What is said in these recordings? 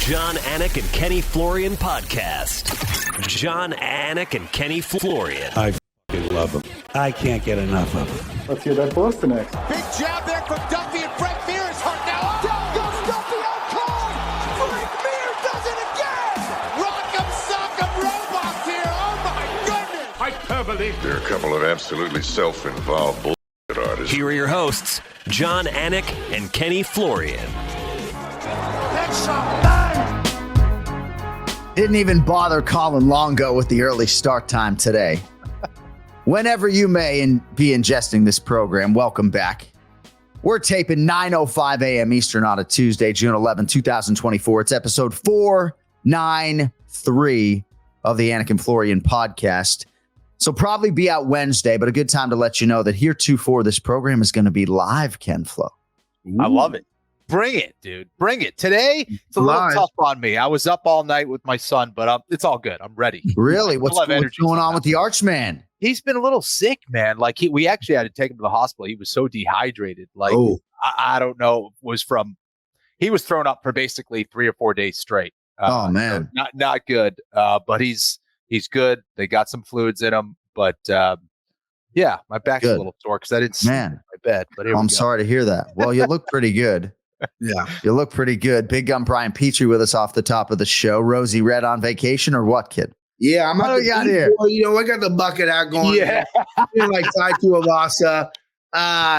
John Anik and Kenny Florian podcast. John Anik and Kenny Florian. I love them. I can't get enough of them. Let's hear that Boston next. Big jab there from Duffy, and Frank Mir is hurt now. Down goes Duffy, out cold. Frank Mir does it again. Rock'em sock'em robots here. Oh my goodness. Hyperbole. There are a couple of absolutely self-involved bullshit artists. Here are your hosts, John Anik and Kenny Florian. Headshot, bang. Didn't even bother Colin Longo with the early start time today. Whenever you may be ingesting this program, welcome back. We're taping 9:05 a.m. Eastern on a Tuesday, June 11, 2024. It's episode 493 of the Anik and Florian podcast. So probably be out Wednesday, but a good time to let you know that heretofore this program is going to be live, Ken Flo. I love it. Bring it, dude. Bring it. Today, it's a little tough on me. I was up all night with my son, but it's all good. I'm ready. Really? What's going on with the Archman? He's been a little sick, man. Like we actually had to take him to the hospital. He was so dehydrated. Like I don't know. He was thrown up for basically 3 or 4 days straight. Oh man, so not good. But he's good. They got some fluids in him. But yeah, my back's a little sore because I didn't sleep in my bed. But I'm sorry to hear that. Well, you look pretty good. Yeah, you look pretty good. Big Gun Brian Petrie with us off the top of the show. Rosie Red on vacation or what, kid? Yeah, I'm out here. You know, I got the bucket out going. Yeah, like Tatsuro Taira.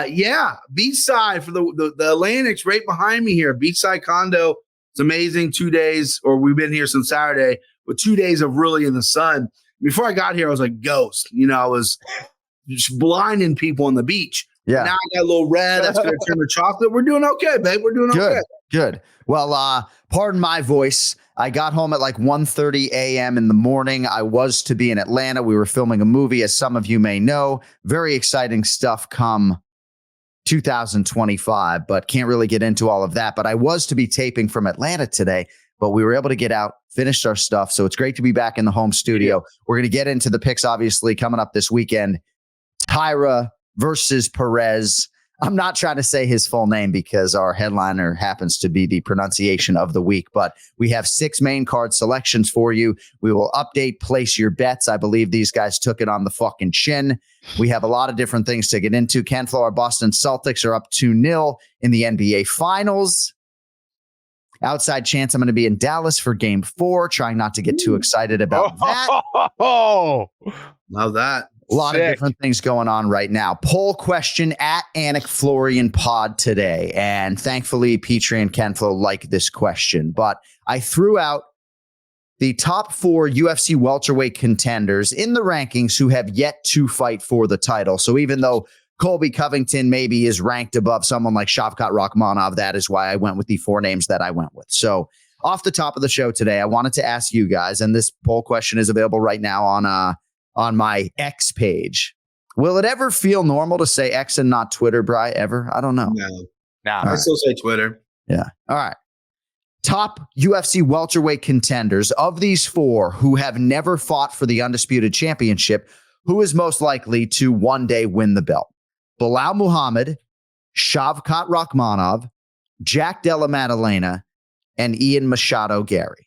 Yeah, beachside for the Atlantic's right behind me here. Beachside condo. It's amazing. 2 days, or we've been here since Saturday, but 2 days of really in the sun. Before I got here, I was like ghost. You know, I was just blinding people on the beach. Yeah. Now I got a little red. That's going to turn to chocolate. We're doing okay, babe. We're doing okay. Good. Well, pardon my voice. I got home at like 1:30 a.m. in the morning. I was to be in Atlanta. We were filming a movie, as some of you may know. Very exciting stuff come 2025, but can't really get into all of that. But I was to be taping from Atlanta today, but we were able to get out, finished our stuff. So it's great to be back in the home studio. Yeah. We're going to get into the picks, obviously, coming up this weekend. Taira versus Perez. I'm not trying to say his full name because our headliner happens to be the pronunciation of the week, but we have 6 main card selections for you. We will update, place your bets. I believe these guys took it on the fucking chin. We have a lot of different things to get into. Ken Flo, our Boston Celtics are up 2-0 in the NBA Finals. Outside chance I'm going to be in Dallas for Game 4. Trying not to get too excited about that. Oh, love that. A lot of different things going on right now. Poll question at Anik Florian Pod today. And thankfully, Petrie and Ken Flo like this question. But I threw out the top 4 UFC welterweight contenders in the rankings who have yet to fight for the title. So even though Colby Covington maybe is ranked above someone like Shavkat Rakhmonov, that is why I went with the 4 names that I went with. So off the top of the show today, I wanted to ask you guys, and this poll question is available right now on my X page. Will it ever feel normal to say X and not Twitter, Bri? Ever? I don't know. No. I still say Twitter. Yeah. All right. Top UFC welterweight contenders of these 4 who have never fought for the undisputed championship, who is most likely to one day win the belt? Bilal Muhammad, Shavkat Rakhmonov, Jack Della Maddalena, and Ian Machado Gary.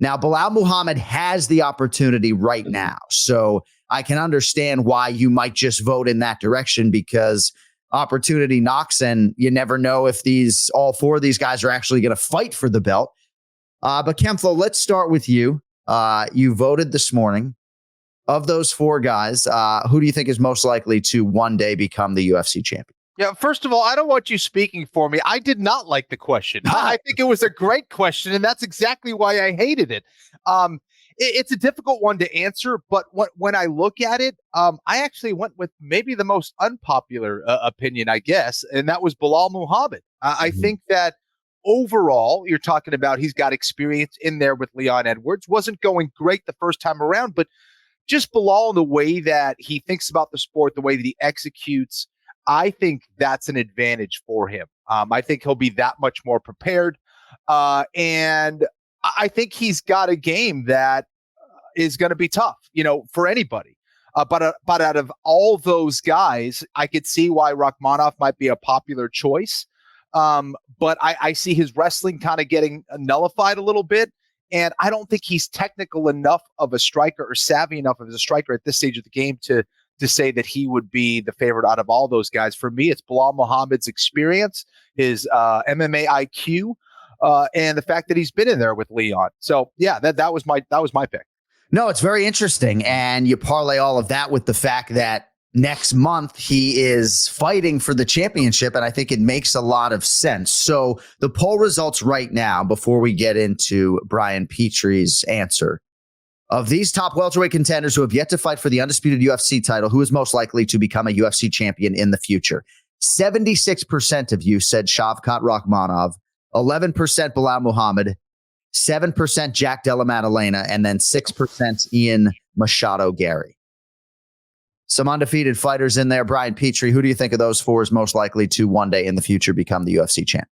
Now, Bilal Muhammad has the opportunity right now, so I can understand why you might just vote in that direction because opportunity knocks, and you never know if all 4 of these guys are actually going to fight for the belt. But Ken Flo, let's start with you. You voted this morning. Of those 4 guys, who do you think is most likely to one day become the UFC champion? Yeah, first of all, I don't want you speaking for me. I did not like the question. I think it was a great question, and that's exactly why I hated it. It's a difficult one to answer, but when I look at it, I actually went with maybe the most unpopular opinion, I guess, and that was Bilal Muhammad. I think that overall, you're talking about he's got experience in there with Leon Edwards. Wasn't going great the first time around, but just Bilal in the way that he thinks about the sport, the way that he executes, I think that's an advantage for him. I think he'll be that much more prepared. And I think he's got a game that is going to be tough, for anybody. But out of all those guys, I could see why Rakhmonov might be a popular choice. But I see his wrestling kind of getting nullified a little bit. And I don't think he's technical enough of a striker or savvy enough of a striker at this stage of the game to say that he would be the favorite out of all those guys. For me, it's Bilal Muhammad's experience, his MMA IQ, and the fact that he's been in there with Leon. So yeah, that was my pick. No, it's very interesting. And you parlay all of that with the fact that next month he is fighting for the championship. And I think it makes a lot of sense. So the poll results right now, before we get into Brian Petrie's answer, of these top welterweight contenders who have yet to fight for the undisputed UFC title, who is most likely to become a UFC champion in the future? 76% of you said Shavkat Rakhmonov, 11% Bilal Muhammad, 7% Jack Della Maddalena, and then 6% Ian Machado Gary. Some undefeated fighters in there. Brian Petrie, who do you think of those four is most likely to one day in the future become the UFC champ?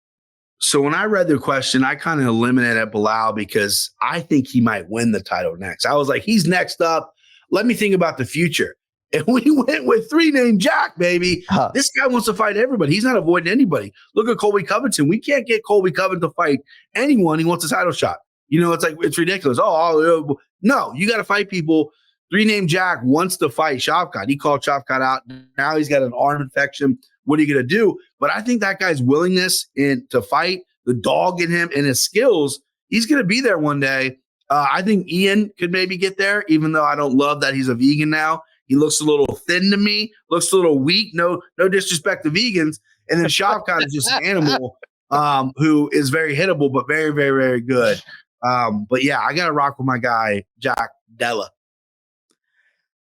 So when I read the question, I kind of eliminated Bilal because I think he might win the title next. I was like, he's next up. Let me think about the future. And we went with three named Jack, baby. This guy wants to fight everybody. He's not avoiding anybody. Look at Colby Covington. We can't get Colby Covington to fight anyone. He wants a title shot. You know, it's ridiculous. No, you got to fight people. Three named Jack wants to fight Shavkat. He called Shavkat out. Now he's got an arm infection. What are you going to do? But I think that guy's willingness to fight, the dog in him and his skills, he's going to be there one day. I think Ian could maybe get there, even though I don't love that he's a vegan now. He looks a little thin to me, looks a little weak. No disrespect to vegans. And then Shavkat is just an animal who is very hittable, but very, very, very good. But yeah, I got to rock with my guy, Jack Della.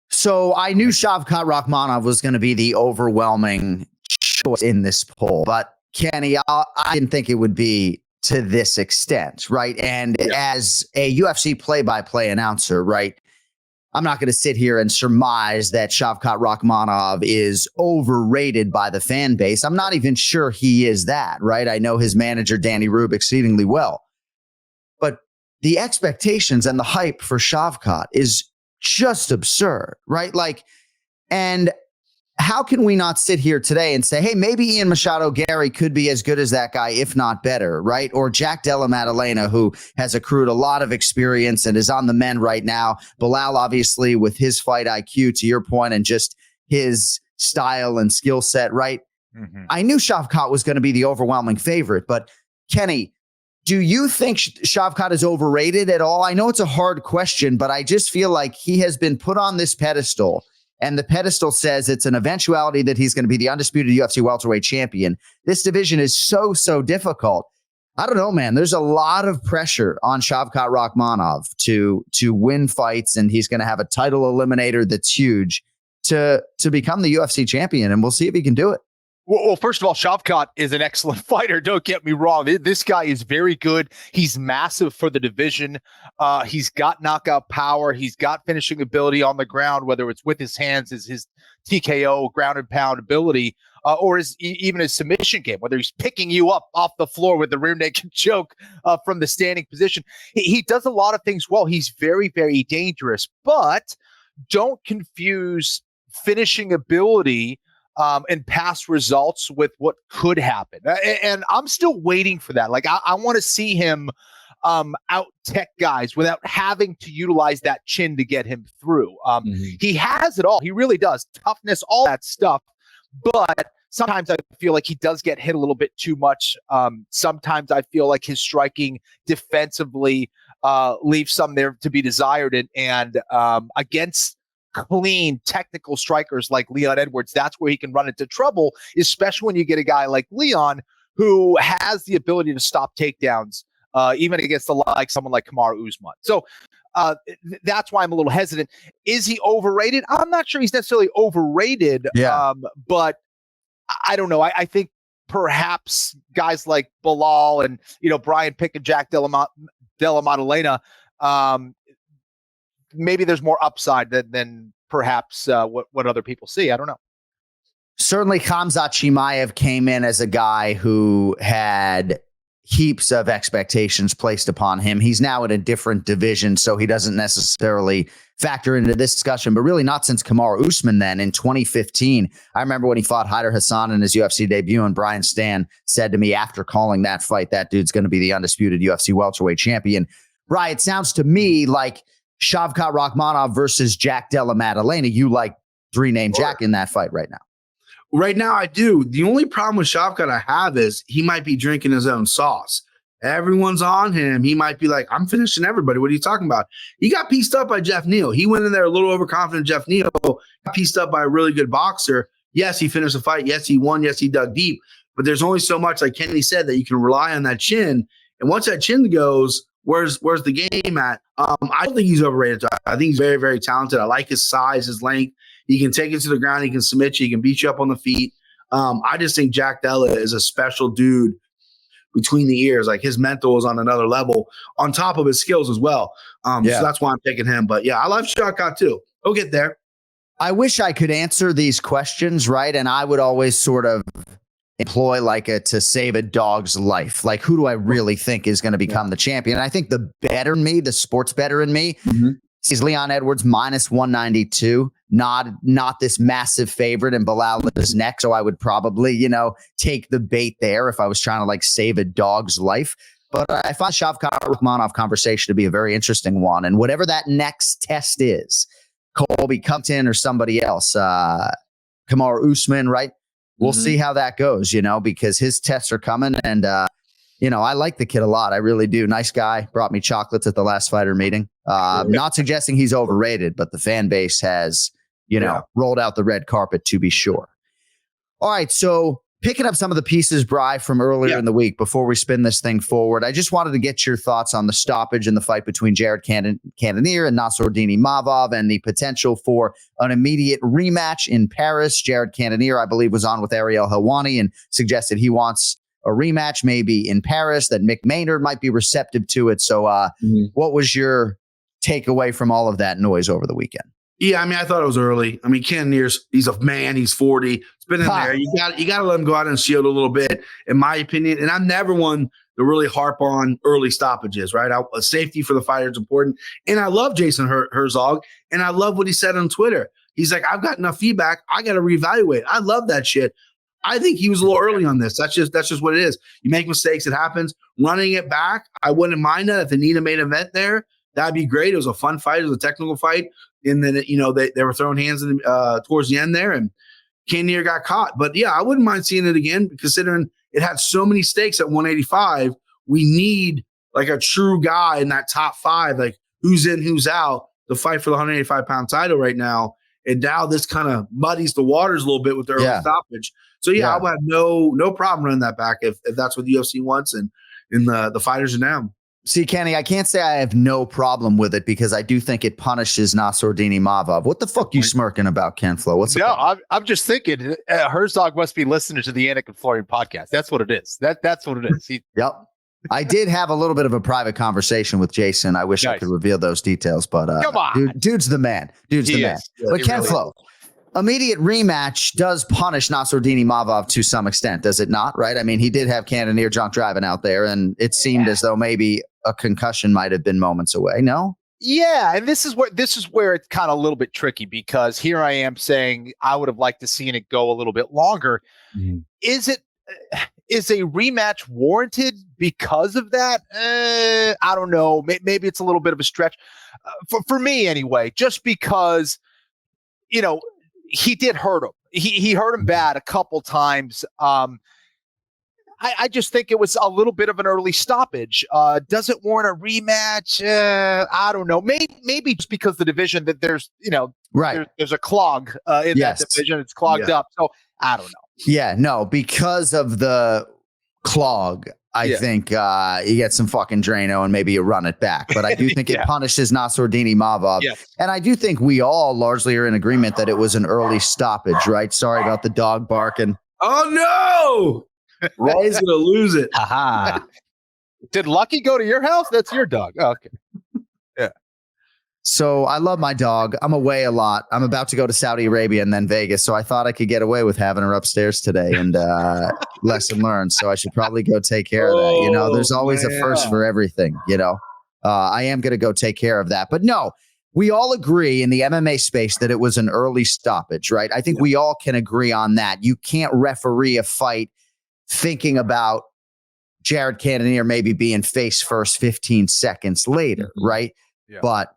So I knew Shavkat Rakhmonov was going to be the overwhelming choice in this poll, but Kenny, I didn't think it would be to this extent, right? And as a UFC play-by-play announcer, right, I'm not going to sit here and surmise that Shavkat Rakhmonov is overrated by the fan base. I'm not even sure he is that, right? I know his manager, Danny Rube, exceedingly well. But the expectations and the hype for Shavkat is just absurd, right? Like, and how can we not sit here today and say, hey, maybe Ian Machado Gary could be as good as that guy, if not better, right? Or Jack Della Maddalena, who has accrued a lot of experience and is on the mend right now. Bilal, obviously, with his fight IQ, to your point, and just his style and skill set, right? Mm-hmm. I knew Shavkat was going to be the overwhelming favorite, but Kenny, do you think Shavkat is overrated at all? I know it's a hard question, but I just feel like he has been put on this pedestal, and the pedestal says it's an eventuality that he's going to be the undisputed UFC welterweight champion. This division is so difficult. I don't know, man. There's a lot of pressure on Shavkat Rakhmonov to win fights, and he's going to have a title eliminator that's huge to become the UFC champion, and we'll see if he can do it. Well, first of all, Shavkat is an excellent fighter. Don't get me wrong. This guy is very good. He's massive for the division. He's got knockout power. He's got finishing ability on the ground, whether it's with his hands, his TKO, ground and pound ability, or even his submission game, whether he's picking you up off the floor with the rear naked choke from the standing position. He does a lot of things well. He's very, very dangerous, but don't confuse finishing ability and past results with what could happen. And I'm still waiting for that. Like, I want to see him out tech guys without having to utilize that chin to get him through. He has it all. He really does. Toughness, all that stuff. But sometimes I feel like he does get hit a little bit too much. Sometimes I feel like his striking defensively leaves some there to be desired. And against clean technical strikers like Leon Edwards, that's where he can run into trouble, especially when you get a guy like Leon who has the ability to stop takedowns, even against someone like Kamaru Usman. So that's why I'm a little hesitant. Is he overrated? I'm not sure he's necessarily overrated, but I don't know. I think perhaps guys like Bilal and Brian Pick and Jack Della Maddalena, maybe there's more upside than perhaps what other people see. I don't know. Certainly, Khamzat Chimaev came in as a guy who had heaps of expectations placed upon him. He's now in a different division, so he doesn't necessarily factor into this discussion, but really not since Kamaru Usman then in 2015. I remember when he fought Haider Hassan in his UFC debut, and Brian Stan said to me after calling that fight, that dude's going to be the undisputed UFC welterweight champion. Brian, it sounds to me like Shavkat Rakhmonov versus Jack Della Maddalena. You like three-name Jack in that fight right now. Right now, I do. The only problem with Shavkat I have is he might be drinking his own sauce. Everyone's on him. He might be like, I'm finishing everybody. What are you talking about? He got pieced up by Jeff Neal. He went in there a little overconfident. Jeff Neal got pieced up by a really good boxer. Yes, he finished the fight. Yes, he won. Yes, he dug deep. But there's only so much, like Kenny said, that you can rely on that chin. And once that chin goes, where's the game at? I don't think he's overrated. I think he's very, very talented. I like his size, his length. He can take it to the ground. He can submit you. He can beat you up on the feet. I just think Jack Della is a special dude between the ears. Like his mental is on another level on top of his skills as well. So that's why I'm taking him. But yeah, I love Shavkat too. He'll get there. I wish I could answer these questions, right? And I would always sort of employ like a to save a dog's life. Like, who do I really think is going to become the champion? And I think the better in me, the sports better in me, is Leon Edwards minus 192. Not this massive favorite, and Bilal is next. So I would probably, take the bait there if I was trying to like save a dog's life. But I find Shavkat Rakhmonov conversation to be a very interesting one. And whatever that next test is, Colby Covington or somebody else, Kamaru Usman, right? We'll see how that goes, because his tests are coming. And, I like the kid a lot. I really do. Nice guy. Brought me chocolates at the last fighter meeting. Not suggesting he's overrated, but the fan base has, rolled out the red carpet to be sure. All right. So picking up some of the pieces, Bri, from earlier in the week before we spin this thing forward, I just wanted to get your thoughts on the stoppage in the fight between Jared Cannonier and Nassourdini Mavov and the potential for an immediate rematch in Paris. Jared Cannonier, I believe, was on with Ariel Helwani and suggested he wants a rematch maybe in Paris, that Mick Maynard might be receptive to it. So what was your takeaway from all of that noise over the weekend? Yeah, I thought it was early. Cannonier's, he's a man. He's 40. It's been in there. You got to let him go out and shield a little bit, in my opinion. And I'm never one to really harp on early stoppages, right? Safety for the fighter is important. And I love Jason Herzog, and I love what he said on Twitter. He's like, I've got enough feedback. I got to reevaluate. I love that shit. I think he was a little early on this. That's just what it is. You make mistakes. It happens. Running it back, I wouldn't mind that. If they need a main event there, that'd be great. It was a fun fight. It was a technical fight. And then, they were throwing hands in, towards the end there, and Cannonier got caught. But, yeah, I wouldn't mind seeing it again, considering it had so many stakes at 185. We need, like, a true guy in that top five, like, who's in, who's out, to fight for the 185-pound title right now. And now this kind of muddies the waters a little bit with their early stoppage. So, I would have no problem running that back if that's what the UFC wants and the fighters are down. See, Kenny, I can't say I have no problem with it because I do think it punishes Nassourdini Mavov. What the fuck you smirking about, Ken Flo? I'm just thinking Herzog must be listening to the Anik and Florian podcast. That's what it is. That's what it is. Yep. I did have a little bit of a private conversation with Jason. I wish I could reveal those details, but come on. Dude's the man. Dude's the man. But Ken Flo, immediate rematch does punish Nassourdini Mavov to some extent, does it not? Right? He did have Cannonier drunk driving out there, and it seemed as though maybe a concussion might have been moments away. No? Yeah, and this is where it's kind of a little bit tricky, because here I am saying I would have liked to seen it go a little bit longer. Is a rematch warranted because of that? I don't know. Maybe it's a little bit of a stretch for me anyway, just because, he did hurt him. He hurt him bad a couple times. I just think it was a little bit of an early stoppage. Does it warrant a rematch? I don't know. Maybe just because the division that there's a clog in that division. It's clogged up. So I don't know. Yeah, no, because of the clog, I think you get some fucking Drano and maybe you run it back. But I do think it punishes Nassourdini Mavov. And I do think we all largely are in agreement that it was an early stoppage, right? Sorry about the dog barking. Oh, no. Ray's going to lose it. Aha. Did Lucky go to your house? That's your dog. Oh, okay. Yeah. So I love my dog. I'm away a lot. I'm about to go to Saudi Arabia and then Vegas. So I thought I could get away with having her upstairs today, and lesson learned. So I should probably go take care of that. There's always a first for everything, I am going to go take care of that. But no, we all agree in the MMA space that it was an early stoppage, right? I think we all can agree on that. You can't referee a fight thinking about Jared Cannonier maybe being face first 15 seconds later, right? Yeah. But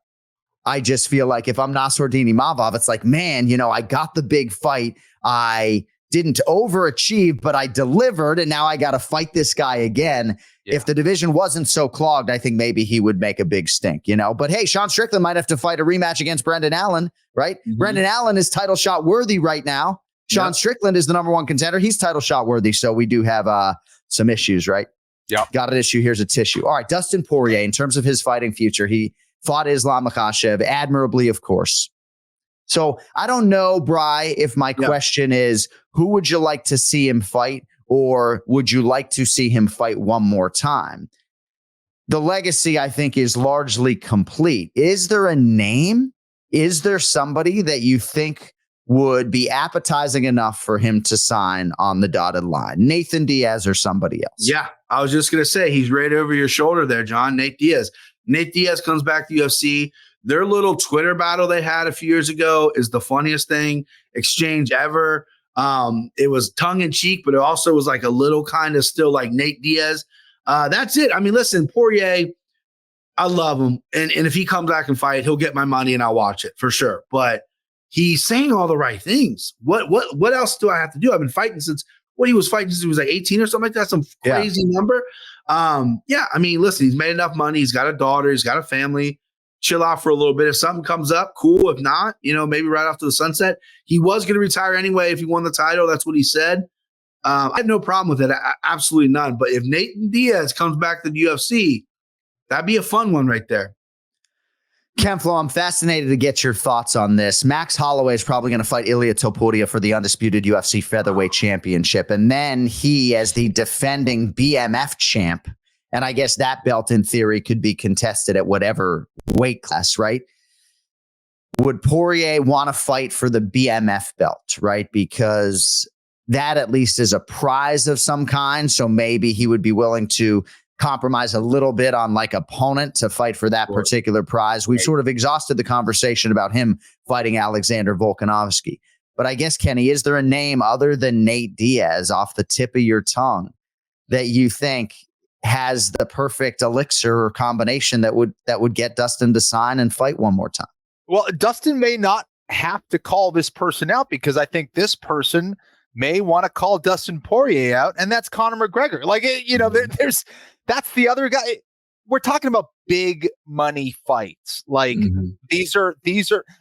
I just feel like if I'm Nassourdini Mavov, it's like, man, I got the big fight. I didn't overachieve, but I delivered, and now I got to fight this guy again. Yeah. If the division wasn't so clogged, I think maybe he would make a big stink, But hey, Sean Strickland might have to fight a rematch against Brendan Allen, right? Mm-hmm. Brendan Allen is title shot worthy right now. Sean Strickland is the number one contender. He's title shot worthy, so we do have some issues, right? Yeah. Got an issue. Here's a tissue. All right, Dustin Poirier, in terms of his fighting future, he fought Islam Makhachev admirably, of course. So I don't know, Bri, if my question is, who would you like to see him fight, or would you like to see him fight one more time? The legacy, I think, is largely complete. Is there a name? Is there somebody that you think would be appetizing enough for him to sign on the dotted line? Nathan Diaz or somebody else? Yeah, I was just going to say, he's right over your shoulder there, John. Nate Diaz. Nate Diaz comes back to UFC. Their little Twitter battle they had a few years ago is the funniest exchange ever. It was tongue in cheek, but it also was like a little kind of still like Nate Diaz. That's it. I mean, listen, Poirier, I love him. And if he comes back and fight, he'll get my money and I'll watch it for sure. But he's saying all the right things. What else do I have to do? I've been fighting since he was fighting since he was like 18 or something like that. Some crazy number. I mean, listen, he's made enough money. He's got a daughter. He's got a family. Chill out for a little bit. If something comes up, cool. If not, maybe right after the sunset. He was going to retire anyway if he won the title. That's what he said. I have no problem with it. Absolutely none. But if Nathan Diaz comes back to the UFC, that'd be a fun one right there. Ken-Flo, I'm fascinated to get your thoughts on this. Max Holloway is probably going to fight Ilia Topuria for the undisputed UFC featherweight championship. And then he, as the defending BMF champ, and I guess that belt in theory could be contested at whatever weight class, right? Would Poirier want to fight for the BMF belt, right? Because that at least is a prize of some kind. So maybe he would be willing to compromise a little bit on like opponent to fight for that particular prize. We've sort of exhausted the conversation about him fighting Alexander Volkanovski. But I guess, Kenny, is there a name other than Nate Diaz off the tip of your tongue that you think has the perfect elixir or combination that would get Dustin to sign and fight one more time? Well, Dustin may not have to call this person out, because I think this person may want to call Dustin Poirier out, and that's Conor McGregor. Like, that's the other guy. We're talking about big money fights. Like these are,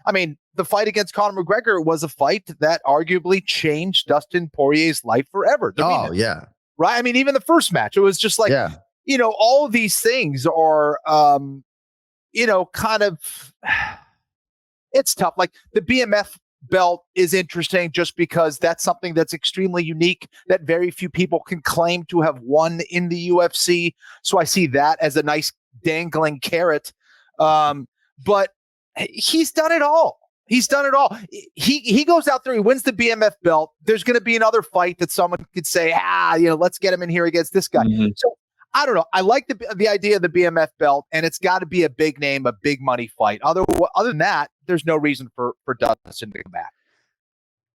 I mean, the fight against Conor McGregor was a fight that arguably changed Dustin Poirier's life forever. Yeah. Right. I mean, even the first match, it was just like, all of these things are, kind of, it's tough. Like the BMF belt is interesting just because that's something that's extremely unique that very few people can claim to have won in the UFC. So I see that as a nice dangling carrot. But he's done it all. He's done it all. He goes out there, he wins the BMF belt. There's going to be another fight that someone could say, let's get him in here against this guy. So I don't know. I like the idea of the BMF belt, and it's got to be a big name, a big money fight. Other than that, there's no reason for Dustin to come back.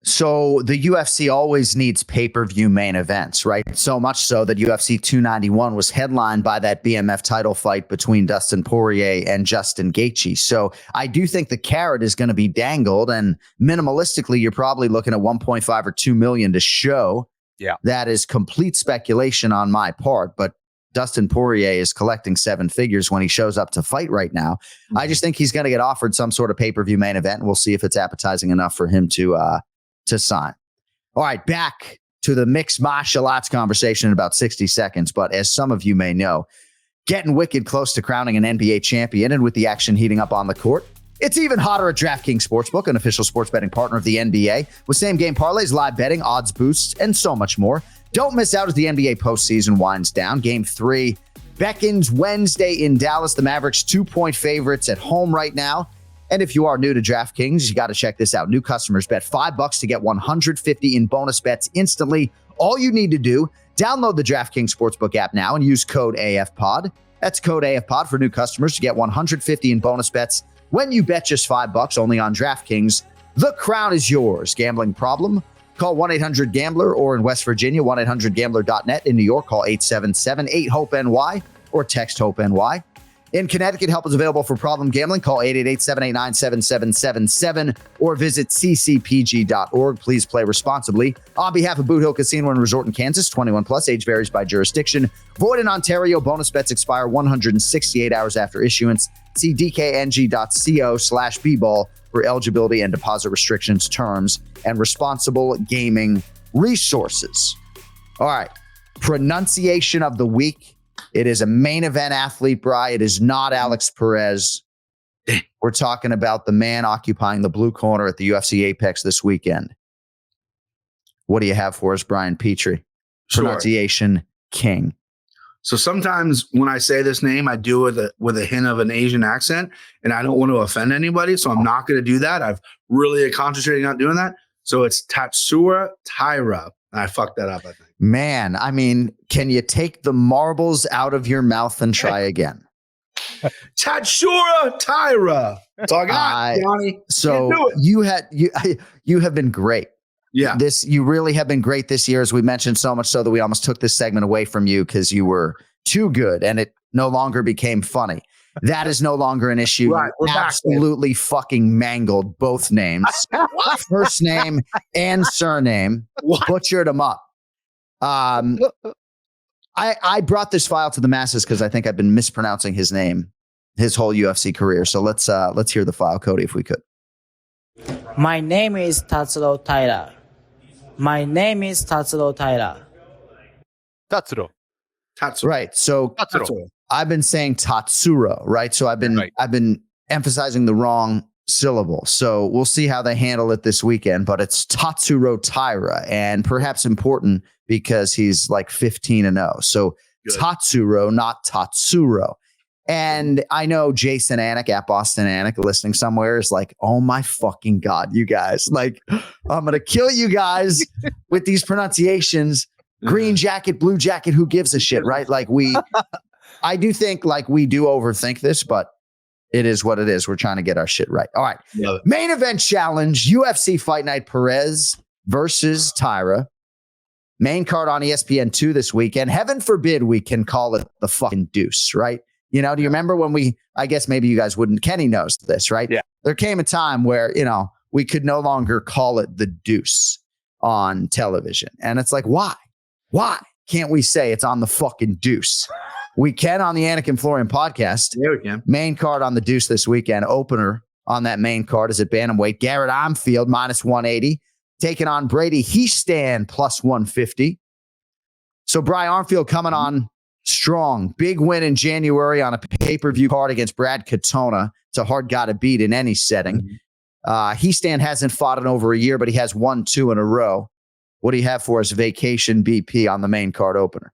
So the UFC always needs pay-per-view main events, right? So much so that UFC 291 was headlined by that BMF title fight between Dustin Poirier and Justin Gaethje. So I do think the carrot is going to be dangled, and minimalistically, you're probably looking at 1.5 or 2 million to show. Yeah, that is complete speculation on my part, but Dustin Poirier is collecting 7 figures when he shows up to fight right now. I just think he's going to get offered some sort of pay-per-view main event, and we'll see if it's appetizing enough for him to sign. All right, back to the mixed martial arts conversation in about 60 seconds. But as some of you may know, getting wicked close to crowning an NBA champion, and with the action heating up on the court, it's even hotter at DraftKings Sportsbook, an official sports betting partner of the NBA, with same-game parlays, live betting, odds boosts, and so much more. Don't miss out as the NBA postseason winds down. Game 3 beckons Wednesday in Dallas. The Mavericks 2-point favorites at home right now. And if you are new to DraftKings, you got to check this out. New customers bet $5 to get $150 in bonus bets instantly. All you need to do, download the DraftKings Sportsbook app now and use code AFPOD. That's code AFPOD for new customers to get $150 in bonus bets When you bet just $5 only on DraftKings, the crown is yours. Gambling problem? Call 1-800-GAMBLER, or in West Virginia, 1-800-GAMBLER.net. In New York, call 877-8-HOPE-NY or text HOPE-NY. In Connecticut, help is available for problem gambling. Call 888-789-7777 or visit ccpg.org. Please play responsibly. On behalf of Boot Hill Casino and Resort in Kansas, 21 plus, age varies by jurisdiction. Void in Ontario. Bonus bets expire 168 hours after issuance. See dkng.co/bball for eligibility and deposit restrictions, terms, and responsible gaming resources. All right. Pronunciation of the week. It is a main event athlete, Bri. It is not Alex Perez. We're talking about the man occupying the blue corner at the UFC Apex this weekend. What do you have for us, Brian Petrie? Pronunciation king. So sometimes when I say this name, I do it with a hint of an Asian accent, and I don't want to offend anybody, so I'm not going to do that. I've really concentrated on doing that. So it's Tatsuro Taira. And I fucked that up, I think. Man, I mean, can you take the marbles out of your mouth and try again? Tatsuro Taira. That's all I got, Johnny. So you have been great. Yeah. You really have been great this year, as we mentioned, so much so that we almost took this segment away from you because you were too good and it no longer became funny. That is no longer an issue. Right, we're absolutely fucking mangled both names, first name and surname, butchered them up. I brought this file to the masses because I think I've been mispronouncing his name his whole UFC career. So let's hear the file, Cody, if we could. My name is Tatsuro Taira. My name is Tatsuro Taira. Tatsuro. Right. So Tatsuro. I've been saying Tatsuro, right? So I've been emphasizing the wrong syllable. So we'll see how they handle it this weekend, but it's Tatsuro Taira, and perhaps important because he's like 15-0. So good. Tatsuro, not Tatsuro. And I know Jason Anik at Boston Anik listening somewhere is like, oh my fucking God, you guys, like, I'm going to kill you guys with these pronunciations. Green jacket, blue jacket, who gives a shit, right? Like I do think like we do overthink this, but it is what it is. We're trying to get our shit right. All right. Main event challenge, UFC Fight Night, Perez versus Taira. Main card on ESPN2 this weekend. Heaven forbid we can call it the fucking deuce, right? You know, do you remember when I guess maybe you guys wouldn't, Kenny knows this, right? Yeah. There came a time where, you know, we could no longer call it the deuce on television. And it's like, why? Why can't we say it's on the fucking deuce? We can on the Anik and Florian podcast. Yeah, we can. Main card on the deuce this weekend. Opener on that main card is at bantamweight. Garrett Armfield minus 180. Taking on Brady Heastan plus 150. So Brian Armfield coming on strong. Big win in January on a pay-per-view card against Brad Katona. It's a hard guy to beat in any setting. Heastan hasn't fought in over a year, but he has won 2 in a row. What do you have for us, Vacation BP, on the main card opener?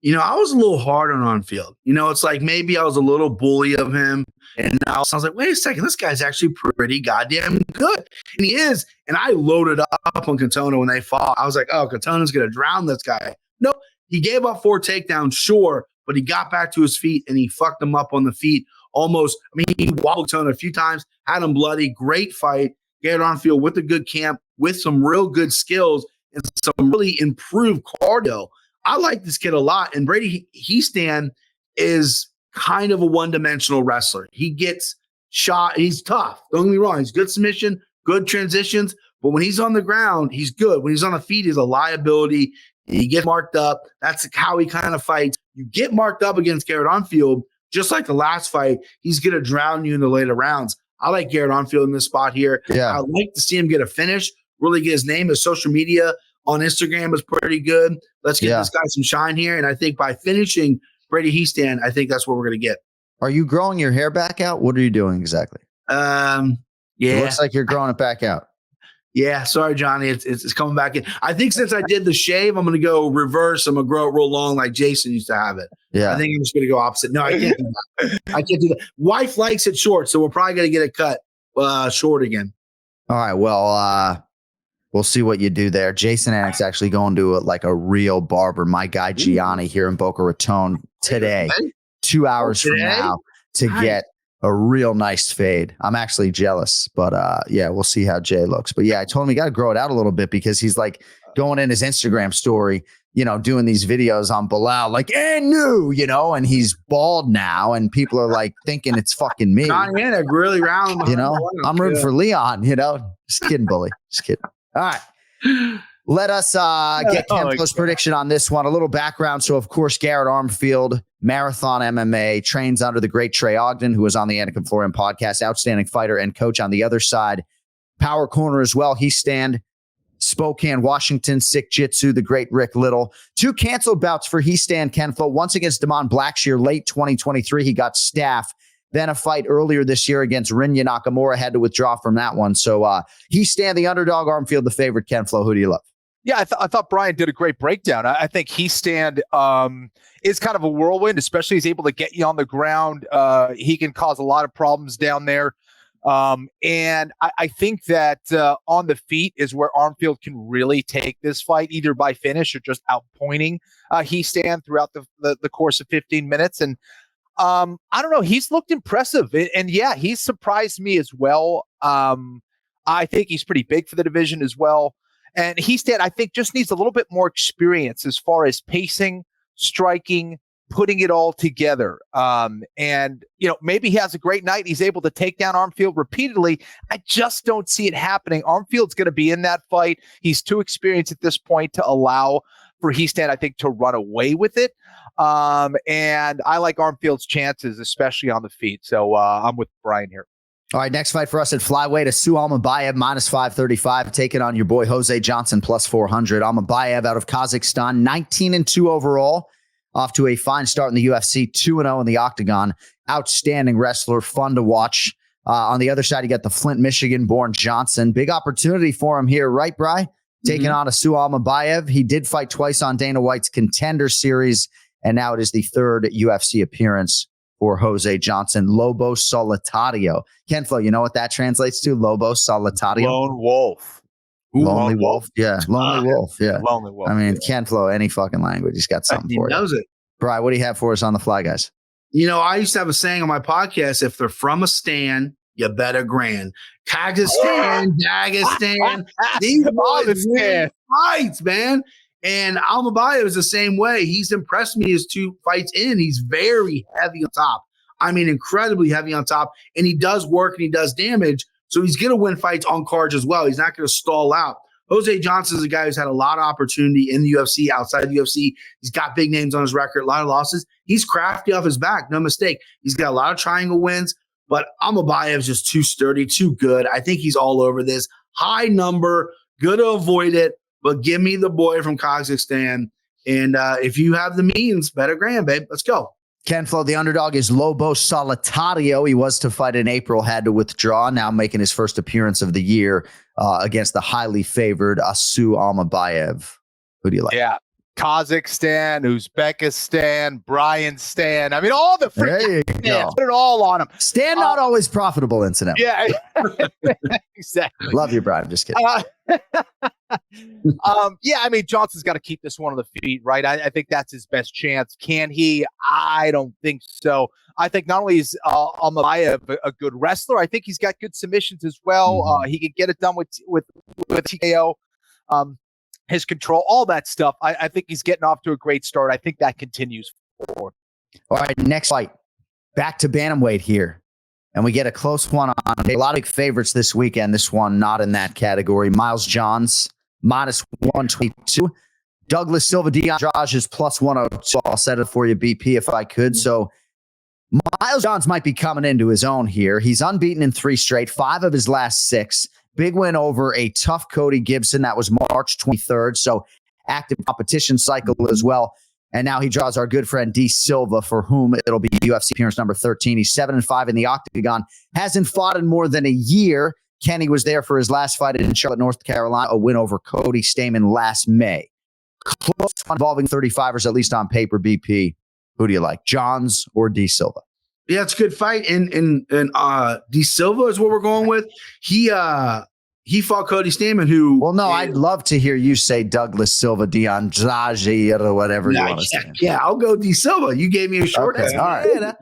You know, I was a little hard on field. You know, it's like maybe I was a little bully of him. And now I was like, wait a second, this guy's actually pretty goddamn good. And he is. And I loaded up on Katona when they fought. I was like, oh, Katona's going to drown this guy. No, he gave up 4 takedowns, sure, but he got back to his feet and he fucked him up on the feet almost. I mean, he wobbled Katona a few times, had him bloody. Great fight. Garrett Armfield with a good camp, with some real good skills and some really improved cardio. I like this kid a lot. And Brady Heastan is kind of a one-dimensional wrestler. He gets shot. He's tough. Don't get me wrong. He's good submission, good transitions. But when he's on the ground, he's good. When he's on the feet, he's a liability. He gets marked up. That's how he kind of fights. You get marked up against Garrett Armfield, just like the last fight, he's going to drown you in the later rounds. I like Garrett Armfield in this spot here. Yeah. I like to see him get a finish, really get his name. His social media on Instagram is pretty good. Let's get this guy some shine here. And I think by finishing Brady Heastan, I think that's what we're going to get. Are you growing your hair back out? What are you doing exactly? Yeah. It looks like you're growing it back out. Yeah. Sorry, Johnny. It's coming back in. I think since I did the shave, I'm going to go reverse. I'm going to grow it real long like Jason used to have it. Yeah. I think I'm just going to go opposite. No, I can't do that. I can't do that. Wife likes it short, so we're probably going to get it cut short again. All right. Well, we'll see what you do there. Jason Anik's actually going to a real barber. My guy Gianni here in Boca Raton today, 2 hours from now, to get a real nice fade. I'm actually jealous, but yeah, we'll see how Jay looks. But yeah, I told him he got to grow it out a little bit because he's like going in his Instagram story, doing these videos on Bilal, like, and new, and he's bald now, and people are like thinking it's fucking me. Anik really round. I'm rooting for Leon, Just kidding, bully. Just kidding. All right. Let us get Kenflo's prediction on this one. A little background. So, of course, Garrett Armfield, Marathon MMA, trains under the great Trey Ogden, who was on the Anik and Florian podcast, outstanding fighter and coach on the other side. Power corner as well. He stand Spokane, Washington, Sick Jitsu, the great Rick Little. 2 canceled bouts for He stand Kenflo. Once against Damon Blackshear, late 2023. He got staff. Then a fight earlier this year against Rinya Nakamura, had to withdraw from that one. So He stand the underdog, Armfield the favorite. Kenflo, who do you love? Yeah, I thought Brian did a great breakdown. I think He stand is kind of a whirlwind, especially he's able to get you on the ground. He can cause a lot of problems down there. And I think that on the feet is where Armfield can really take this fight, either by finish or just outpointing He stand throughout the course of 15 minutes. And I don't know, he's looked impressive. And yeah, he's surprised me as well. I think he's pretty big for the division as well. And He stand, I think, just needs a little bit more experience as far as pacing, striking, putting it all together. And, maybe he has a great night. He's able to take down Armfield repeatedly. I just don't see it happening. Armfield's going to be in that fight. He's too experienced at this point to allow for He stand, I think, to run away with it. And I like Armfield's chances, especially on the feet. So I'm with Brian here. All right, next fight for us at flyweight, Asu Almabayev, minus 535, taking on your boy Jose Johnson, plus 400. Almabayev out of Kazakhstan, 19-2 overall, off to a fine start in the UFC, 2-0 in the octagon. Outstanding wrestler, fun to watch. On the other side, you got the Flint, Michigan-born Johnson. Big opportunity for him here, right, Bri? Taking on Asu Almabayev. He did fight twice on Dana White's Contender Series, and now it is the 3rd UFC appearance for Jose Johnson. Lobo Solitario. Kenflo, you know what that translates to? Lobo Solitario? Lone wolf. Lonely wolf. Yeah. Lonely wolf. Yeah. Lonely wolf. I mean, Kenflo, any fucking language. He's got something for you. He knows it. Brian, what do you have for us on the fly, guys? I used to have a saying on my podcast, if they're from a stand, you better grand. Kazakhstan, Dagestan, these boys win fights, man. And Almabayev is the same way. He's impressed me his 2 fights in. He's very heavy on top. I mean, incredibly heavy on top. And he does work and he does damage. So he's going to win fights on cards as well. He's not going to stall out. Jose Johnson is a guy who's had a lot of opportunity in the UFC, outside the UFC. He's got big names on his record, a lot of losses. He's crafty off his back, no mistake. He's got a lot of triangle wins, but Almabayev is just too sturdy, too good. I think he's all over this. High number, good to avoid it, but give me the boy from Kazakhstan. And if you have the means, better grand, babe. Let's go. Kenflo, the underdog, is Lobo Solitario. He was to fight in April, had to withdraw, now making his first appearance of the year against the highly favored Asu Almabayev. Who do you like? Yeah. Kazakhstan, Uzbekistan, Brian Stan. I mean, all the freaking stands. Put it all on him. Stan not always profitable, incident. Yeah, exactly. Love you, Brian. I'm just kidding. Yeah, I mean, Johnson's got to keep this one on the feet, right? I think that's his best chance. Can he? I don't think so. I think not only is Almabayev a good wrestler, I think he's got good submissions as well. He can get it done with TKO. His control, all that stuff. I think he's getting off to a great start. I think that continues forward. All right, next fight. Back to bantamweight here. And we get a close one on a lot of big favorites this weekend. This one not in that category. Miles Johns, minus 122. Douglas Silva, Dion Andrade is plus 102. So I'll set it for you, BP, if I could. So Miles Johns might be coming into his own here. He's unbeaten in 3 straight, 5 of his last 6. Big win over a tough Cody Gibson. That was March 23rd. So active competition cycle as well. And now he draws our good friend D Silva, for whom it'll be UFC appearance number 13. He's 7-5 in the octagon. Hasn't fought in more than a year. Kenny was there for his last fight in Charlotte, North Carolina, a win over Cody Stamen last May. Close involving 35ers, at least on paper, BP. Who do you like, Johns or D Silva? Yeah, it's a good fight. And D Silva is what we're going with. He fought Cody Stamen, who. Well, no, I'd love to hear you say Douglas Silva, Dion Andrade, or whatever you want to say. Yeah, I'll go D Silva. You gave me a short. Okay, all right.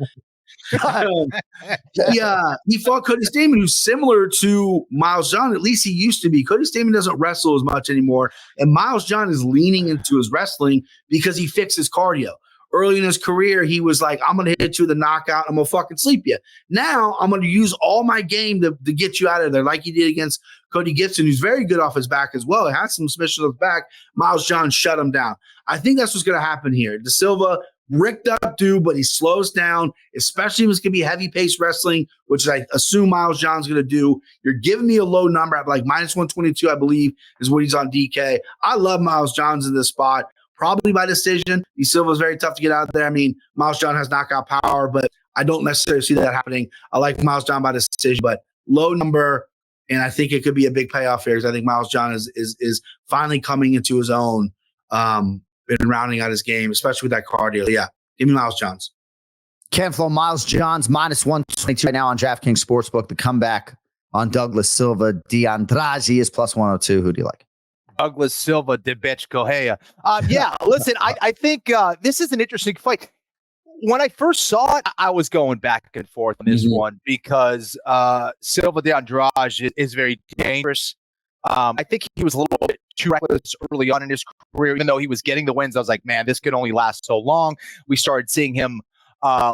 He fought Cody Stamann, who's similar to Miles John. At least he used to be. Cody Stamann doesn't wrestle as much anymore, and Miles John is leaning into his wrestling because he fixed his cardio. Early in his career, he was like, I'm going to hit you with a knockout. I'm going to fucking sleep you. Now, I'm going to use all my game to get you out of there, like he did against Cody Gibson, who's very good off his back as well. He had some submissions off his back. Miles John shut him down. I think that's what's going to happen here. Da Silva, ricked up dude, but he slows down, especially if it's going to be heavy-paced wrestling, which I assume Miles John's going to do. You're giving me a low number at like minus 122, I believe, is what he's on DK. I love Miles John's in this spot. Probably by decision. Da Silva is very tough to get out there. I mean, Miles John has knockout power, but I don't necessarily see that happening. I like Miles John by decision, but low number, and I think it could be a big payoff here because I think Miles John is finally coming into his own and rounding out his game, especially with that cardio. Yeah, give me Miles Johns. Ken Flo, Miles Johns minus 122 right now on DraftKings Sportsbook. The comeback on Douglas Silva. D'Andrade is plus 102. Who do you like? Douglas Silva, Debech Kohea. Listen, I think this is an interesting fight. When I first saw it, I was going back and forth on this one because Silva de Andrade is very dangerous. I think he was a little bit too reckless early on in his career, even though he was getting the wins. I was like, man, this could only last so long. We started seeing him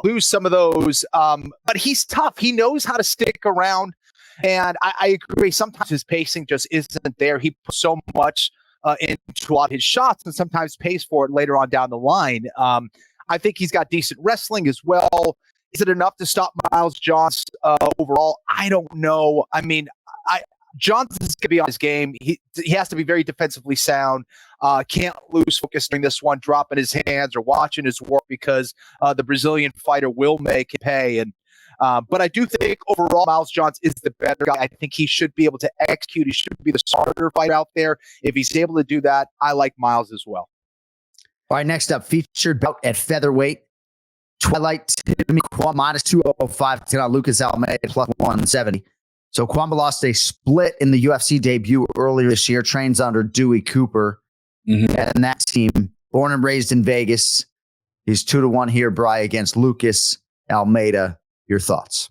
lose some of those, but he's tough. He knows how to stick around. And I agree. Sometimes his pacing just isn't there. He puts so much into a lot of his shots and sometimes pays for it later on down the line. I think he's got decent wrestling as well. Is it enough to stop Miles Johns overall? I don't know. I mean, Johns is going to be on his game. He has to be very defensively sound. Can't lose focus during this one, dropping his hands or watching his work because the Brazilian fighter will make it pay. And but I do think overall Miles Johns is the better guy. I think he should be able to execute. He should be the smarter fighter out there. If he's able to do that, I like Miles as well. All right, next up, featured bout at featherweight. Twilight Timmy Kwamba minus 205 to Lucas Almeida plus 170. So Kwamba lost a split in the UFC debut earlier this year, trains under Dewey Cooper. And that team, born and raised in Vegas. He's 2-1 here, Bry, against Lucas Almeida. Your thoughts?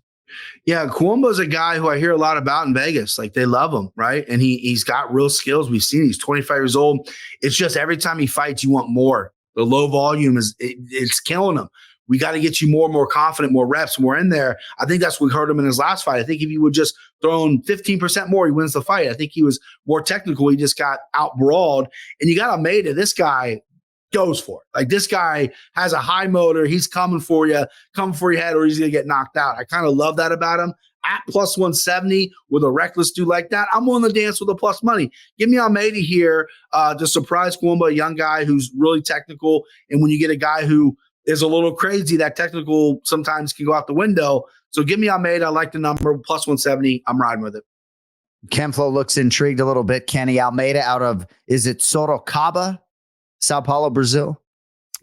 Yeah, Kwamba's a guy who I hear a lot about in Vegas. Like, they love him, right? And he's got real skills. We've seen he's 25 years old. It's just every time he fights, you want more. The low volume it's killing him. We got to get you more and more confident, more reps, more in there. I think that's what hurt him in his last fight. I think if he would just throw in 15% more, he wins the fight. I think he was more technical. He just got out-brawled. And you got Almeida, this guy goes for it. Like, this guy has a high motor. He's coming for you, coming for your head, or he's going to get knocked out. I kind of love that about him. At plus 170 with a reckless dude like that, I'm willing to dance with the plus money. Give me Almeida here to surprise Kwamba, a young guy who's really technical. And when you get a guy who is a little crazy, that technical sometimes can go out the window. So give me Almeida. I like the number, plus 170. I'm riding with it. Kenflo looks intrigued a little bit. Kenny Almeida out of, is it Sorocaba, Sao Paulo, Brazil?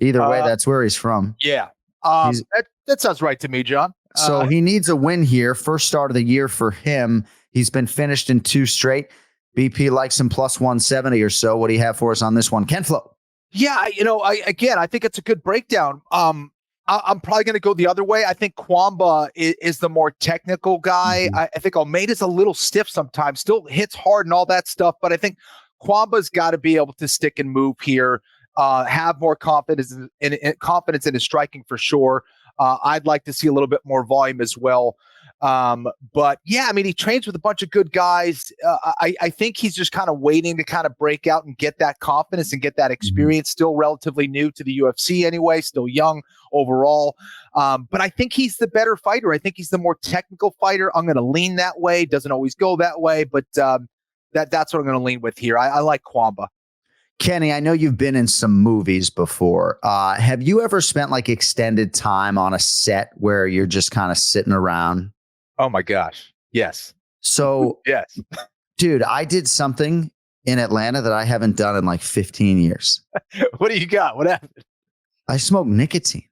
Either way, that's where he's from. Yeah. That sounds right to me, John. So he needs a win here. First start of the year for him. He's been finished in 2 straight. BP likes him plus 170 or so. What do you have for us on this one? Kenflo. Yeah, I think it's a good breakdown. I'm probably going to go the other way. I think Kwamba is the more technical guy. I think Almeida's a little stiff sometimes, still hits hard and all that stuff. But I think Kwamba's got to be able to stick and move here, have more confidence in his striking for sure. I'd like to see a little bit more volume as well. But yeah, I mean, he trains with a bunch of good guys. I think he's just kind of waiting to kind of break out and get that confidence and get that experience. Still relatively new to the UFC anyway, still young overall. But I think he's the better fighter. I think he's the more technical fighter. I'm going to lean that way. Doesn't always go that way, but that's what I'm going to lean with here. I like Kwamba. Kenny, I know you've been in some movies before. Have you ever spent like extended time on a set where you're just kind of sitting around? Oh my gosh. Yes. So, yes, dude, I did something in Atlanta that I haven't done in like 15 years. What do you got? What happened? I smoked nicotine.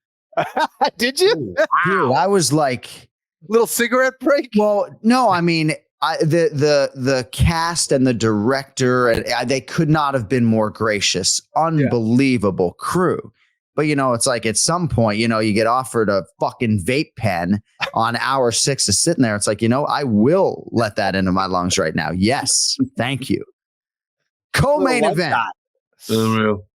Did you? Wow. Dude, I was like, little cigarette break. Well, no, I mean, the cast and the director, and they could not have been more gracious. Unbelievable crew. But, it's like at some point, you get offered a fucking vape pen on hour 6 of sitting there. It's like, I will let that into my lungs right now. Yes. Thank you. Co-main event. Unreal.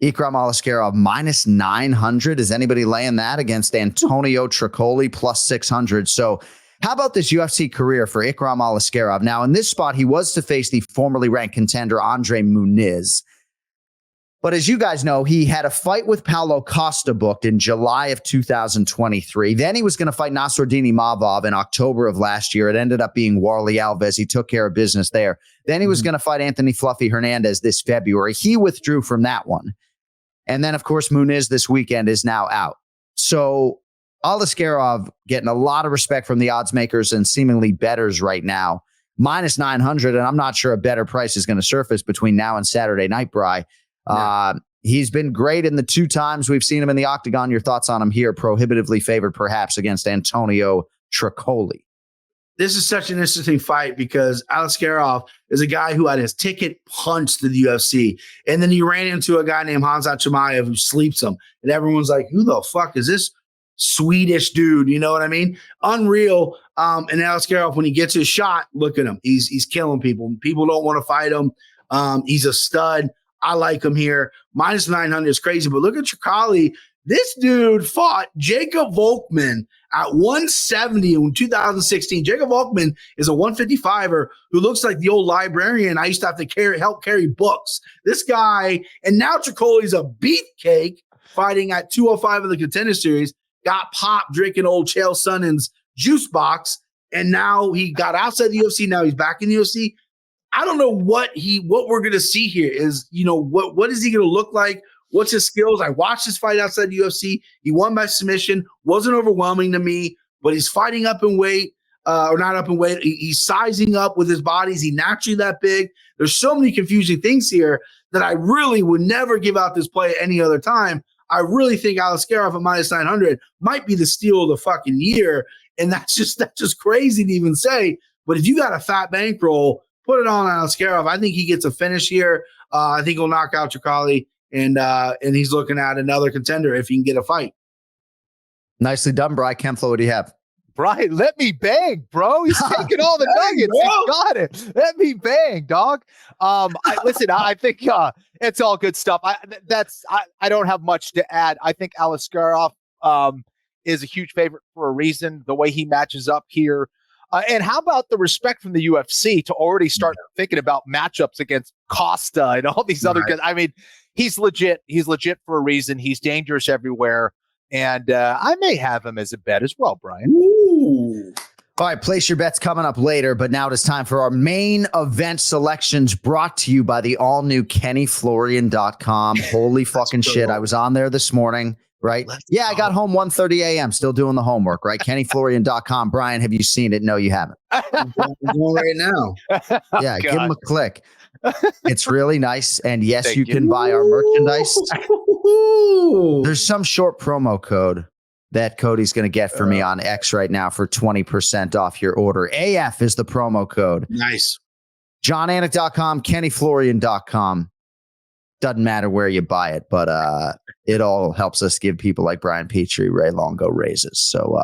Ikram Alaskarov minus 900. Is anybody laying that against Antonio Tricoli plus 600? So how about this UFC career for Ikram Alaskarov? Now, in this spot, he was to face the formerly ranked contender Andre Muniz. But as you guys know, he had a fight with Paulo Costa booked in July of 2023. Then he was going to fight Nassourdine Imavov in October of last year. It ended up being Warlley Alves. He took care of business there. Then he was going to fight Anthony Fluffy Hernandez this February. He withdrew from that one. And then, of course, Muniz this weekend is now out. So Alaskarov getting a lot of respect from the odds makers and seemingly bettors right now. Minus 900, and I'm not sure a better price is going to surface between now and Saturday night, Bri. He's been great in the 2 times we've seen him in the octagon. Your thoughts on him here? Prohibitively favored, perhaps, against Antonio Tricoli. This is such an interesting fight because Alaskarov is a guy who had his ticket punched to the UFC. And then he ran into a guy named Hamzat Chimaev who sleeps him. And everyone's like, who the fuck is this Swedish dude? You know what I mean? Unreal. And Alaskarov, when he gets his shot, look at him. He's killing people. People don't want to fight him. He's a stud. I like him here. Minus 900 is crazy. But look at Tricoli. This dude fought Jacob Volkman at 170 in 2016. Jacob Volkman is a 155er who looks like the old librarian I used to have to help carry books. This guy, and now Tricoli's a beefcake fighting at 205 of the Contender Series, got popped drinking old Chael Sonnen's juice box, and now he got outside the UFC. Now he's back in the UFC. I don't know what we're going to see here is, what is he going to look like? What's his skills? I watched his fight outside the UFC. He won by submission. Wasn't overwhelming to me, but he's fighting up in weight, or not up in weight. He's sizing up with his body. Is he naturally that big? There's so many confusing things here that I really would never give out this play any other time. I really think Alaskarov at minus 900 might be the steal of the fucking year. And that's just crazy to even say. But if you got a fat bankroll, put it on Alaskarov. I think he gets a finish here. I think he'll knock out Tricoli. And he's looking at another contender if he can get a fight. Nicely done, Bri. Kemflo, what do you have? Brian, let me bang, bro. He's taking all the nuggets. He got it. Let me bang, dog. Listen, I think it's all good stuff. I don't have much to add. I think Alaskarov is a huge favorite for a reason. The way he matches up here. And how about the respect from the UFC to already start thinking about matchups against Costa and all these other guys? I mean, he's legit. He's legit for a reason. He's dangerous everywhere. And I may have him as a bet as well, Brian. Ooh. All right, place your bets coming up later. But now it is time for our main event selections brought to you by the all-new KennyFlorian.com. Holy fucking shit. I was on there this morning. Right? Yeah, I got home 1:30 a.m. Still doing the homework, right? KennyFlorian.com. Brian, have you seen it? No, you haven't. I'm going right now. Yeah, give him a click. It's really nice. And yes, Thank you can buy our merchandise. There's some short promo code that Cody's going to get for me on X right now for 20% off your order. AF is the promo code. Nice. JohnAnik.com, KennyFlorian.com. Doesn't matter where you buy it, but it all helps us give people like Brian Petrie, Ray Longo raises. So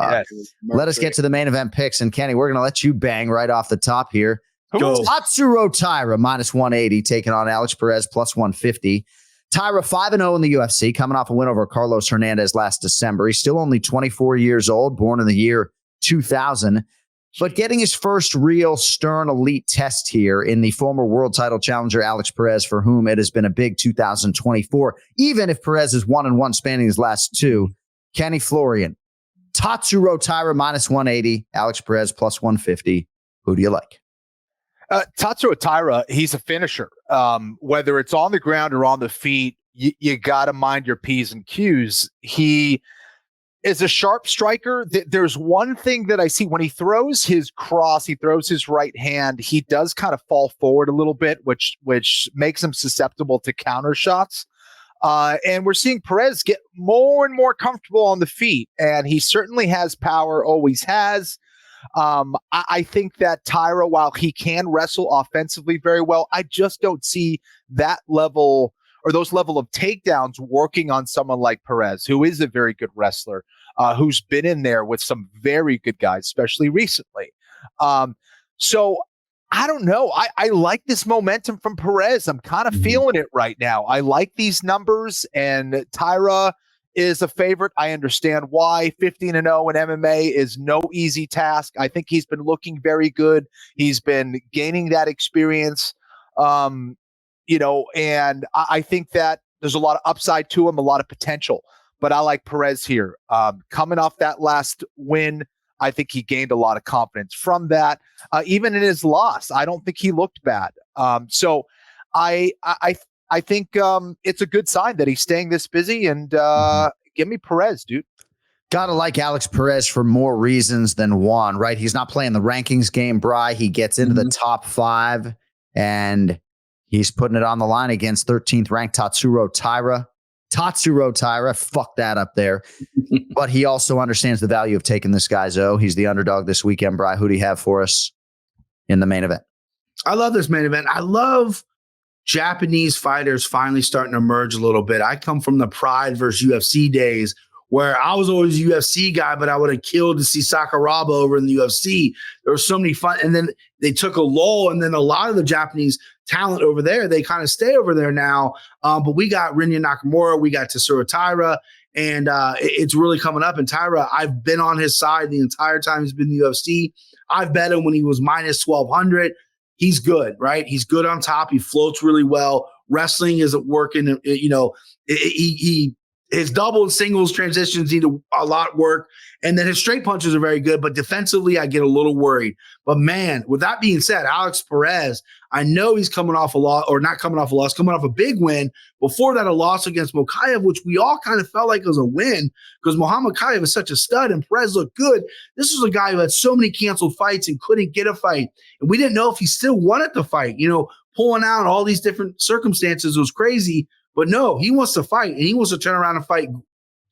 let us get to the main event picks. And Kenny, we're going to let you bang right off the top here. Go. Tatsuro Taira minus 180 taking on Alex Perez plus 150. Taira 5-0 in the UFC, coming off a win over Carlos Hernandez last December. He's still only 24 years old, born in the year 2000. But getting his first real stern elite test here in the former world title challenger, Alex Perez, for whom it has been a big 2024, even if Perez is 1-1 spanning his last 2. Kenny Florian, Tatsuro Taira minus 180, Alex Perez plus 150. Who do you like? Tatsuro Taira, he's a finisher. Whether it's on the ground or on the feet, you got to mind your P's and Q's. He is a sharp striker. There's one thing that I see when he throws his cross, he throws his right hand, he does kind of fall forward a little bit, which makes him susceptible to counter shots. And we're seeing Perez get more and more comfortable on the feet, and he certainly has power, always has. I think that Taira, while he can wrestle offensively very well, I just don't see that level or those level of takedowns working on someone like Perez, who is a very good wrestler, who's been in there with some very good guys, especially recently. So I don't know. I like this momentum from Perez. I'm kind of feeling it right now. I like these numbers, and Taira is a favorite. I understand why. 15-0 in MMA is no easy task. I think he's been looking very good. He's been gaining that experience, and I think that there's a lot of upside to him, a lot of potential. But I like Perez here. Coming off that last win, I think he gained a lot of confidence from that. Even in his loss, I don't think he looked bad. So I think it's a good sign that he's staying this busy, and give me Perez, dude. Gotta like Alex Perez for more reasons than one, right? He's not playing the rankings game, Bri. He gets into the top 5, and he's putting it on the line against 13th ranked Tatsuro Taira. Fuck that up there. But he also understands the value of taking this guy's O. He's the underdog this weekend, Bri. Who do you have for us in the main event? I love this main event. I love Japanese fighters finally starting to emerge a little bit. I come from the Pride versus UFC days where I was always a UFC guy, but I would have killed to see Sakuraba over in the UFC. There were so many fun. And then they took a lull, and then a lot of the Japanese talent over there, they kind of stay over there now. But we got Rinya Nakamura, we got Tatsuro Taira, and it's really coming up. And Taira, I've been on his side the entire time he's been in the UFC. I've bet him when he was minus 1,200. He's good, right? He's good on top. He floats really well. Wrestling isn't working. His double and singles transitions need a lot of work. And then his straight punches are very good, but defensively, I get a little worried. But man, with that being said, Alex Perez, I know he's coming off a loss, or not coming off a loss, coming off a big win. Before that, a loss against Mokaev, which we all kind of felt like was a win because Muhammad Mokaev is such a stud and Perez looked good. This was a guy who had so many canceled fights and couldn't get a fight. And we didn't know if he still wanted to fight. Pulling out all these different circumstances was crazy. But no, he wants to fight, and he wants to turn around and fight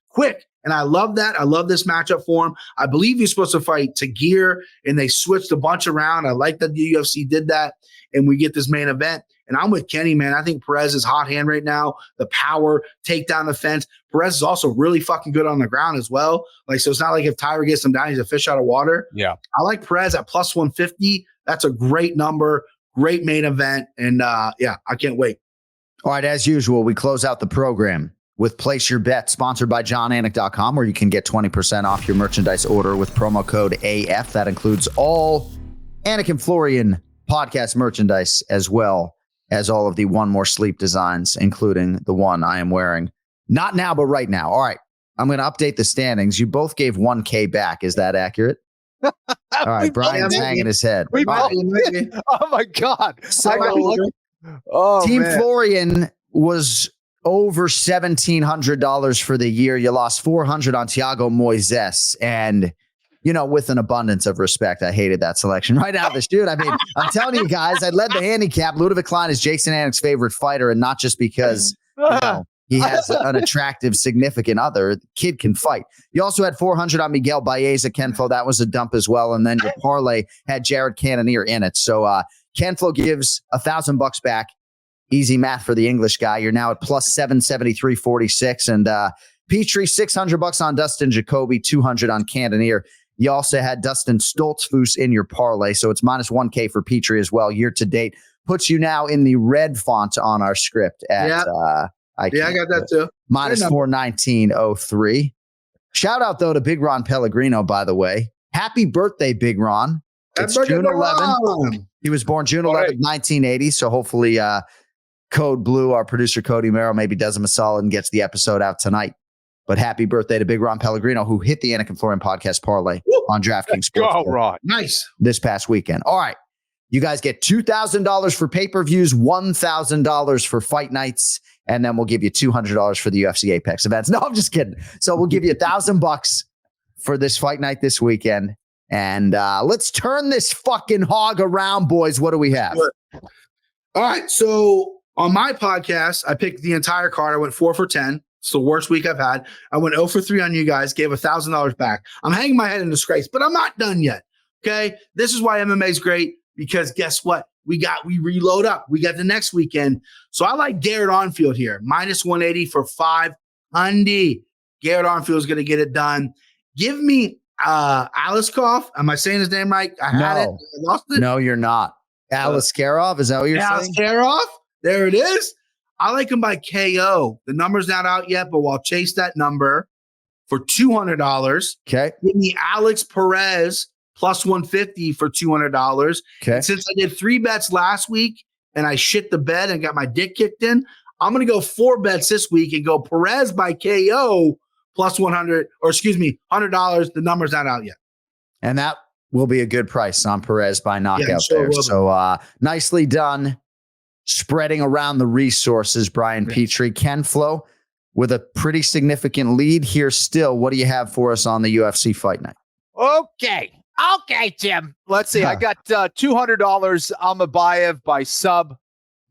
quick. And I love that. I love this matchup for him. I believe he's supposed to fight Tagir, and they switched a bunch around. I like that the UFC did that, and we get this main event. And I'm with Kenny, man. I think Perez is hot hand right now. The power, take down the fence. Perez is also really fucking good on the ground as well. So it's not like if Taira gets him down, he's a fish out of water. Yeah. I like Perez at plus 150. That's a great number, great main event. And I can't wait. All right, as usual, we close out the program with Place Your Bet, sponsored by JohnAnik.com, where you can get 20% off your merchandise order with promo code AF. That includes all Anik and Florian podcast merchandise, as well as all of the One More Sleep designs, including the one I am wearing. Not now, but right now. All right, I'm going to update the standings. You both gave 1K back. Is that accurate? All right, Brian's hanging his head. Oh, my God. Team Florian was over $1,700 for the year. You lost $400 on Thiago Moises, and with an abundance of respect, I hated that selection right out of the chute. I mean, I'm telling you guys, I led the handicap. Ludovic Klein is Jason Anik's favorite fighter, and not just because he has an attractive significant other. The kid can fight. You also had 400 on Miguel Baeza Kenflo. That was a dump as well, and then your parlay had Jared Cannonier in it. So Kenflo gives $1,000 back. Easy math for the English guy. You're now at plus 773.46. And Petrie, $600 on Dustin Jacoby, 200 on Cannonier. You also had Dustin Stoltzfus in your parlay. So it's minus 1K for Petrie as well. Year to date puts you now in the red font on our script at I got that too. Minus 419.03. Shout out though to Big Ron Pellegrino, by the way. Happy birthday, Big Ron. It's June 11th. He was born June 11th, 1980. So hopefully Code Blue, our producer Cody Merrill, maybe does him a solid and gets the episode out tonight. But happy birthday to Big Ron Pellegrino, who hit the Anik and Florian podcast parlay on DraftKings Sportsbook. Go, Ron. Nice. This past weekend. All right. You guys get $2,000 for pay-per-views, $1,000 for fight nights, and then we'll give you $200 for the UFC Apex events. No, I'm just kidding. So we'll give you $1,000 for this fight night this weekend. And let's turn this fucking hog around, boys. What do we have? All right. So on my podcast, I picked the entire card. I went 4 for 10. It's the worst week I've had. I went 0 for 3 on you guys, gave $1,000 back. I'm hanging my head in disgrace, but I'm not done yet. Okay. This is why MMA is great. because guess what? We reload up. We got the next weekend. So I like Garrett Armfield here. Minus 180 for 500. Garrett Armfield is going to get it done. Give me Aliskov. Am I saying his name right? I had it. I lost it. No, you're not. Aliskerov, is that what you're saying? Aliskerov. There it is. I like him by KO. The number's not out yet, but we'll chase that number for $200. Okay. Give me Alex Perez plus 150 for $200. Okay. And since I did 3 bets last week and I shit the bed and got my dick kicked in, I'm going to go 4 bets this week and go Perez by KO plus $100. The number's not out yet. And that will be a good price on Perez by knockout there. So nicely done. Spreading around the resources, Brian Petrie. Ken Flo with a pretty significant lead here still. What do you have for us on the UFC Fight Night? Okay, Jim. Let's see. I got $200 on Mabayev by sub.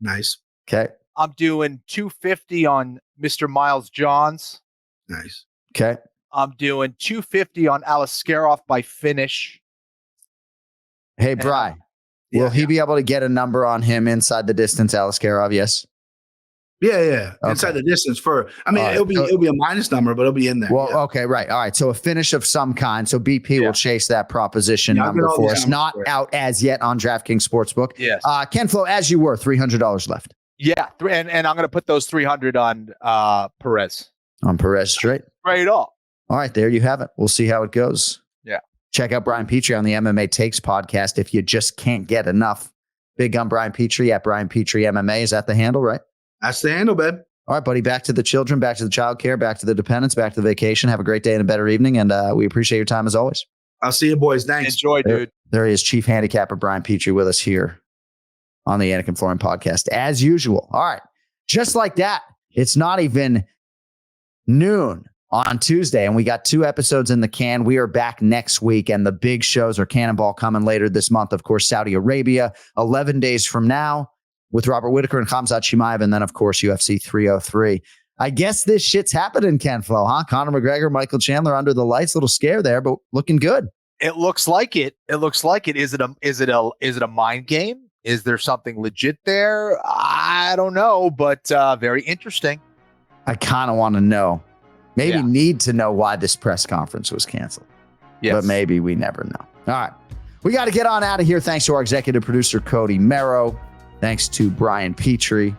Nice. Okay. I'm doing $250 on Mr. Miles Johns. Nice. Okay. I'm doing $250 on Aliskerov by finish. Hey, Bri. Will he be able to get a number on him inside the distance, Aliskerov? Yes. Yeah. Okay. Inside the distance it'll be a minus number, but it'll be in there. Well, okay, right. All right. So a finish of some kind. So BP will chase that proposition number for us. Not out as yet on DraftKings Sportsbook. Yes. Ken Flo, as you were, $300 left. Yeah. And I'm going to put those 300 on Perez. On Perez straight. Straight up. All right. There you have it. We'll see how it goes. Yeah. Check out Brian Petrie on the MMA Takes podcast if you just can't get enough. Big Gun Brian Petrie at Brian Petrie MMA. Is that the handle, right? That's the handle, babe. All right, buddy. Back to the children, back to the childcare, back to the dependents, back to the vacation. Have a great day and a better evening. And we appreciate your time as always. I'll see you, boys. Thanks. Enjoy, dude. There he is, Chief Handicapper Brian Petrie with us here on the Anik and Florian podcast, as usual. All right. Just like that, it's not even noon on Tuesday, and we got 2 episodes in the can. We are back next week, and the big shows are Cannonball coming later this month. Of course, Saudi Arabia, 11 days from now with Robert Whitaker and Khamzat Chimaev, and then, of course, UFC 303. I guess this shit's happening, Ken Flo, huh? Conor McGregor, Michael Chandler under the lights. A little scare there, but looking good. It looks like it. Is it a mind game? Is there something legit there? I don't know, but very interesting. I kind of want to know. Maybe need to know why this press conference was canceled. Yes. But maybe we never know. All right. We got to get on out of here. Thanks to our executive producer, Cody Merrow. Thanks to Brian Petrie.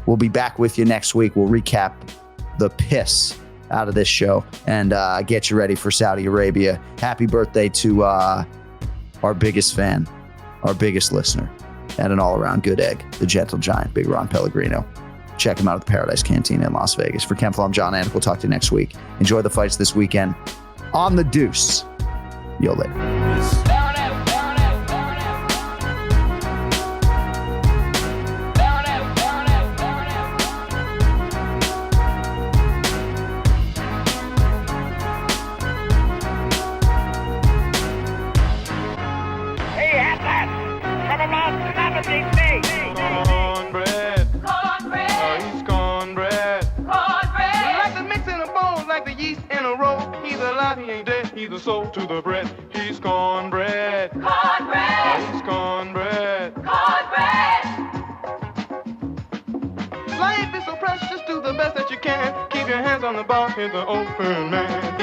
We'll be back with you next week. We'll recap the piss out of this show and get you ready for Saudi Arabia. Happy birthday to our biggest fan, our biggest listener, and an all-around good egg, the gentle giant, Big Ron Pellegrino. Check him out at the Paradise Cantina in Las Vegas. For Ken Flo, I'm John Anik. We'll talk to you next week. Enjoy the fights this weekend on the Deuce. Yo, later. He's the soul to the bread. He's cornbread. Cornbread. He's cornbread. Cornbread. Life is so precious. Do the best that you can. Keep your hands on the bar. He's the open man.